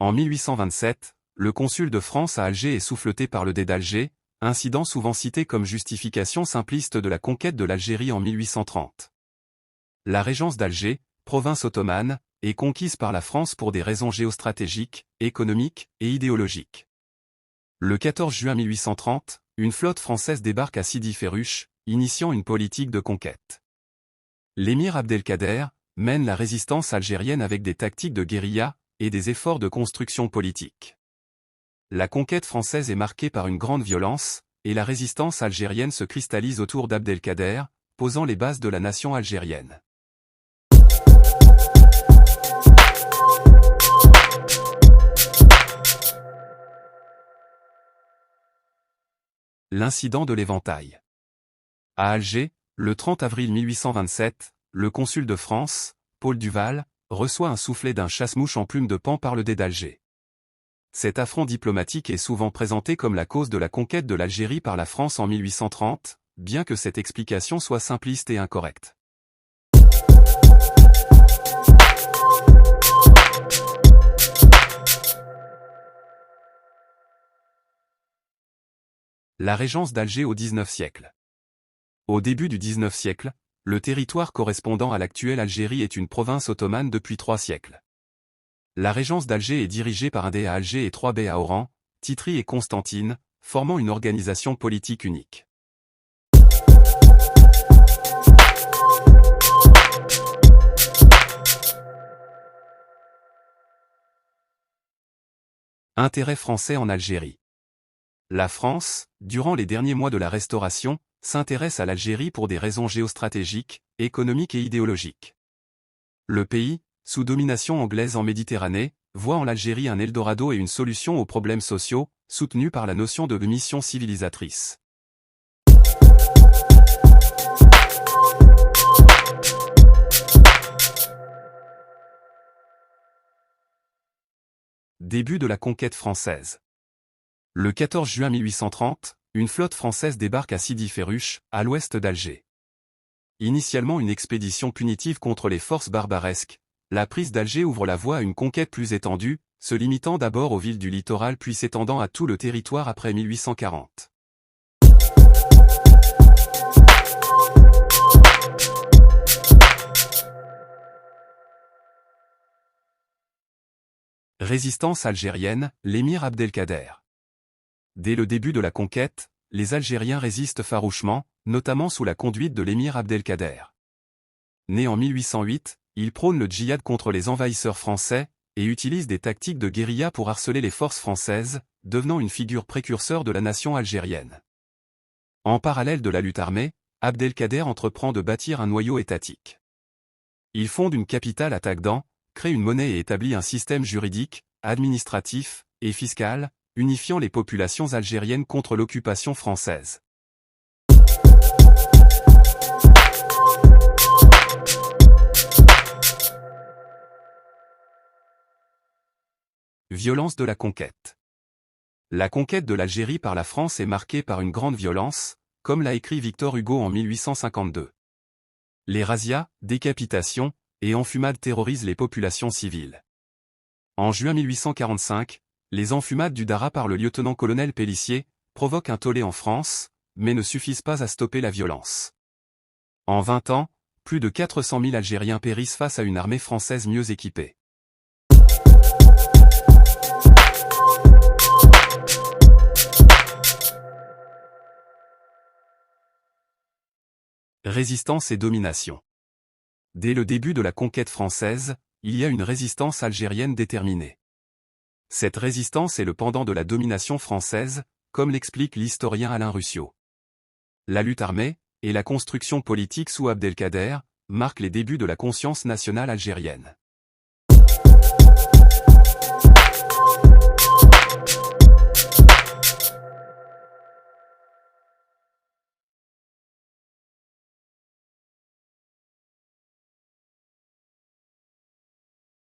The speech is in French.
En 1827, le consul de France à Alger est souffleté par le dé d'Alger, incident souvent cité comme justification simpliste de la conquête de l'Algérie en 1830. La régence d'Alger, province ottomane, est conquise par la France pour des raisons géostratégiques, économiques et idéologiques. Le 14 juin 1830, une flotte française débarque à Sidi Ferruch, initiant une politique de conquête. L'émir Abdelkader mène la résistance algérienne avec des tactiques de guérilla et des efforts de construction politique. La conquête française est marquée par une grande violence, et la résistance algérienne se cristallise autour d'Abdelkader, posant les bases de la nation algérienne. L'incident de l'Éventail. À Alger, le 30 avril 1827, le consul de France, Paul Duval, reçoit un soufflet d'un chasse-mouche en plume de paon par le dé d'Alger. Cet affront diplomatique est souvent présenté comme la cause de la conquête de l'Algérie par la France en 1830, bien que cette explication soit simpliste et incorrecte. La régence d'Alger au XIXe siècle. Au début du XIXe siècle, le territoire correspondant à l'actuelle Algérie est une province ottomane depuis 3 siècles. La régence d'Alger est dirigée par un dé à Alger et 3 bey à Oran, Titri et Constantine, formant une organisation politique unique. Intérêt français en Algérie. La France, durant les derniers mois de la Restauration, s'intéresse à l'Algérie pour des raisons géostratégiques, économiques et idéologiques. Le pays, sous domination anglaise en Méditerranée, voit en l'Algérie un Eldorado et une solution aux problèmes sociaux, soutenus par la notion de mission civilisatrice. Début de la conquête française. Le 14 juin 1830, une flotte française débarque à Sidi Ferruch, à l'ouest d'Alger. Initialement une expédition punitive contre les forces barbaresques, la prise d'Alger ouvre la voie à une conquête plus étendue, se limitant d'abord aux villes du littoral puis s'étendant à tout le territoire après 1840. Résistance algérienne, l'émir Abdelkader. Dès le début de la conquête, les Algériens résistent farouchement, notamment sous la conduite de l'émir Abdelkader. Né en 1808, il prône le djihad contre les envahisseurs français, et utilise des tactiques de guérilla pour harceler les forces françaises, devenant une figure précurseur de la nation algérienne. En parallèle de la lutte armée, Abdelkader entreprend de bâtir un noyau étatique. Il fonde une capitale à Tagdan, crée une monnaie et établit un système juridique, administratif et fiscal, unifiant les populations algériennes contre l'occupation française. Violence de la conquête. La conquête de l'Algérie par la France est marquée par une grande violence, comme l'a écrit Victor Hugo en 1852. Les razzias, décapitations et enfumades terrorisent les populations civiles. En juin 1845, les enfumades du Dara par le lieutenant-colonel Pélissier provoquent un tollé en France, mais ne suffisent pas à stopper la violence. En 20 ans, plus de 400 000 Algériens périssent face à une armée française mieux équipée. Résistance et domination. Dès le début de la conquête française, il y a une résistance algérienne déterminée. Cette résistance est le pendant de la domination française, comme l'explique l'historien Alain Ruscio. La lutte armée, et la construction politique sous Abdelkader, marquent les débuts de la conscience nationale algérienne.